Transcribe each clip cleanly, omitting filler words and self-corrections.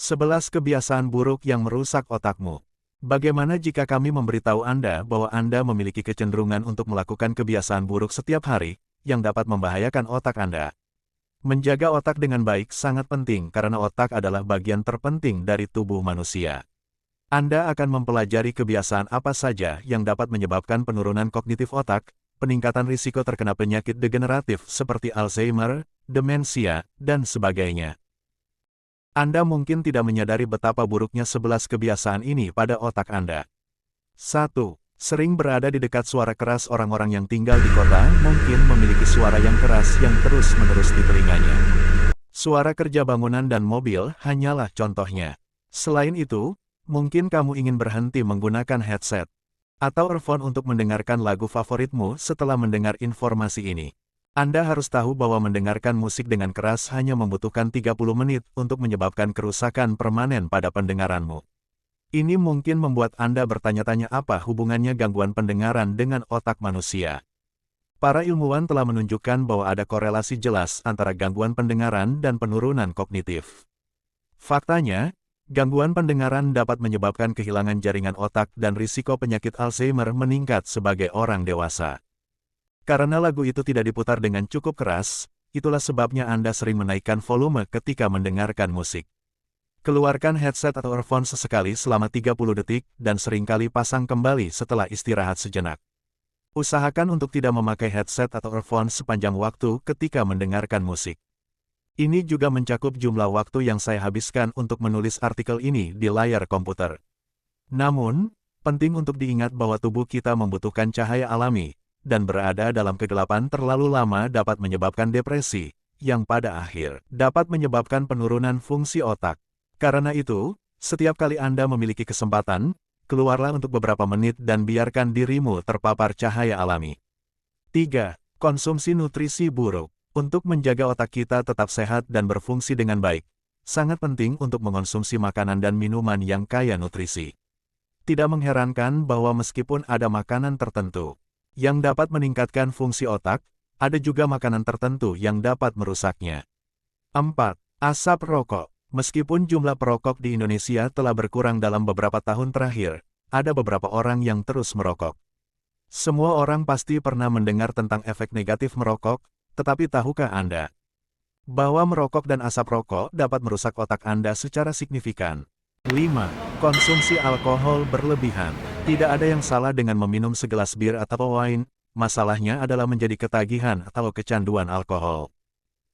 11 kebiasaan buruk yang merusak otakmu. Bagaimana jika kami memberitahu Anda bahwa Anda memiliki kecenderungan untuk melakukan kebiasaan buruk setiap hari, yang dapat membahayakan otak Anda? Menjaga otak dengan baik sangat penting karena otak adalah bagian terpenting dari tubuh manusia. Anda akan mempelajari kebiasaan apa saja yang dapat menyebabkan penurunan kognitif otak, peningkatan risiko terkena penyakit degeneratif seperti Alzheimer, demensia, dan sebagainya. Anda mungkin tidak menyadari betapa buruknya 11 kebiasaan ini pada otak Anda. 1. Sering berada di dekat suara keras. Orang-orang yang tinggal di kota mungkin memiliki suara yang keras yang terus-menerus di telinganya. Suara kerja bangunan dan mobil hanyalah contohnya. Selain itu, mungkin kamu ingin berhenti menggunakan headset atau earphone untuk mendengarkan lagu favoritmu setelah mendengar informasi ini. Anda harus tahu bahwa mendengarkan musik dengan keras hanya membutuhkan 30 menit untuk menyebabkan kerusakan permanen pada pendengaranmu. Ini mungkin membuat Anda bertanya-tanya apa hubungannya gangguan pendengaran dengan otak manusia. Para ilmuwan telah menunjukkan bahwa ada korelasi jelas antara gangguan pendengaran dan penurunan kognitif. Faktanya, gangguan pendengaran dapat menyebabkan kehilangan jaringan otak dan risiko penyakit Alzheimer meningkat sebagai orang dewasa. Karena lagu itu tidak diputar dengan cukup keras, itulah sebabnya Anda sering menaikkan volume ketika mendengarkan musik. Keluarkan headset atau earphone sesekali selama 30 detik dan seringkali pasang kembali setelah istirahat sejenak. Usahakan untuk tidak memakai headset atau earphone sepanjang waktu ketika mendengarkan musik. Ini juga mencakup jumlah waktu yang saya habiskan untuk menulis artikel ini di layar komputer. Namun, penting untuk diingat bahwa tubuh kita membutuhkan cahaya alami, dan berada dalam kegelapan terlalu lama dapat menyebabkan depresi, yang pada akhir dapat menyebabkan penurunan fungsi otak. Karena itu, setiap kali Anda memiliki kesempatan, keluarlah untuk beberapa menit dan biarkan dirimu terpapar cahaya alami. 3. Konsumsi nutrisi buruk. Untuk menjaga otak kita tetap sehat dan berfungsi dengan baik, sangat penting untuk mengonsumsi makanan dan minuman yang kaya nutrisi. Tidak mengherankan bahwa meskipun ada makanan tertentu yang dapat meningkatkan fungsi otak, ada juga makanan tertentu yang dapat merusaknya. 4. Asap rokok. Meskipun jumlah perokok di Indonesia telah berkurang dalam beberapa tahun terakhir, ada beberapa orang yang terus merokok. Semua orang pasti pernah mendengar tentang efek negatif merokok, tetapi tahukah Anda bahwa merokok dan asap rokok dapat merusak otak Anda secara signifikan? 5. Konsumsi alkohol berlebihan. Tidak ada yang salah dengan meminum segelas bir atau wine, masalahnya adalah menjadi ketagihan atau kecanduan alkohol.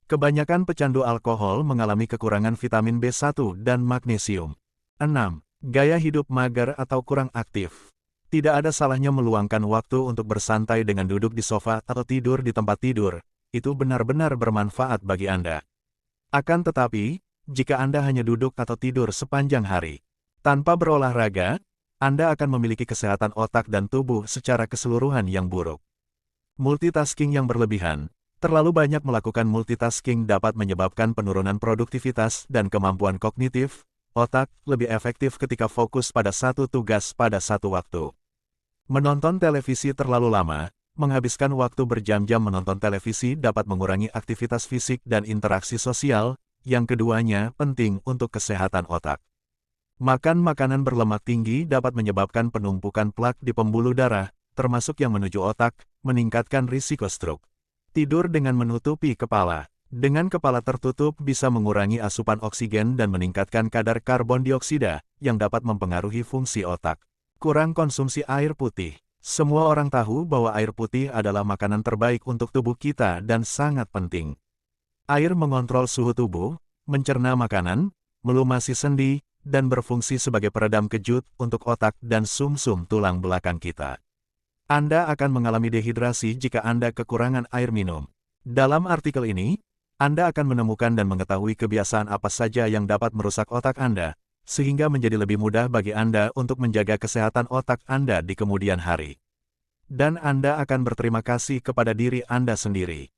Kebanyakan pecandu alkohol mengalami kekurangan vitamin B1 dan magnesium. 6. Gaya hidup mager atau kurang aktif. Tidak ada salahnya meluangkan waktu untuk bersantai dengan duduk di sofa atau tidur di tempat tidur, itu benar-benar bermanfaat bagi Anda. Akan tetapi, jika Anda hanya duduk atau tidur sepanjang hari, tanpa berolahraga, Anda akan memiliki kesehatan otak dan tubuh secara keseluruhan yang buruk. Multitasking yang berlebihan. Terlalu banyak melakukan multitasking dapat menyebabkan penurunan produktivitas dan kemampuan kognitif. Otak lebih efektif ketika fokus pada satu tugas pada satu waktu. Menonton televisi terlalu lama, menghabiskan waktu berjam-jam menonton televisi dapat mengurangi aktivitas fisik dan interaksi sosial, yang keduanya penting untuk kesehatan otak. Makan makanan berlemak tinggi dapat menyebabkan penumpukan plak di pembuluh darah, termasuk yang menuju otak, meningkatkan risiko stroke. Tidur dengan menutupi kepala. Dengan kepala tertutup bisa mengurangi asupan oksigen dan meningkatkan kadar karbon dioksida, yang dapat mempengaruhi fungsi otak. Kurang konsumsi air putih. Semua orang tahu bahwa air putih adalah makanan terbaik untuk tubuh kita dan sangat penting. Air mengontrol suhu tubuh, mencerna makanan, melumasi sendi, dan berfungsi sebagai peredam kejut untuk otak dan sumsum tulang belakang kita. Anda akan mengalami dehidrasi jika Anda kekurangan air minum. Dalam artikel ini, Anda akan menemukan dan mengetahui kebiasaan apa saja yang dapat merusak otak Anda, sehingga menjadi lebih mudah bagi Anda untuk menjaga kesehatan otak Anda di kemudian hari. Dan Anda akan berterima kasih kepada diri Anda sendiri.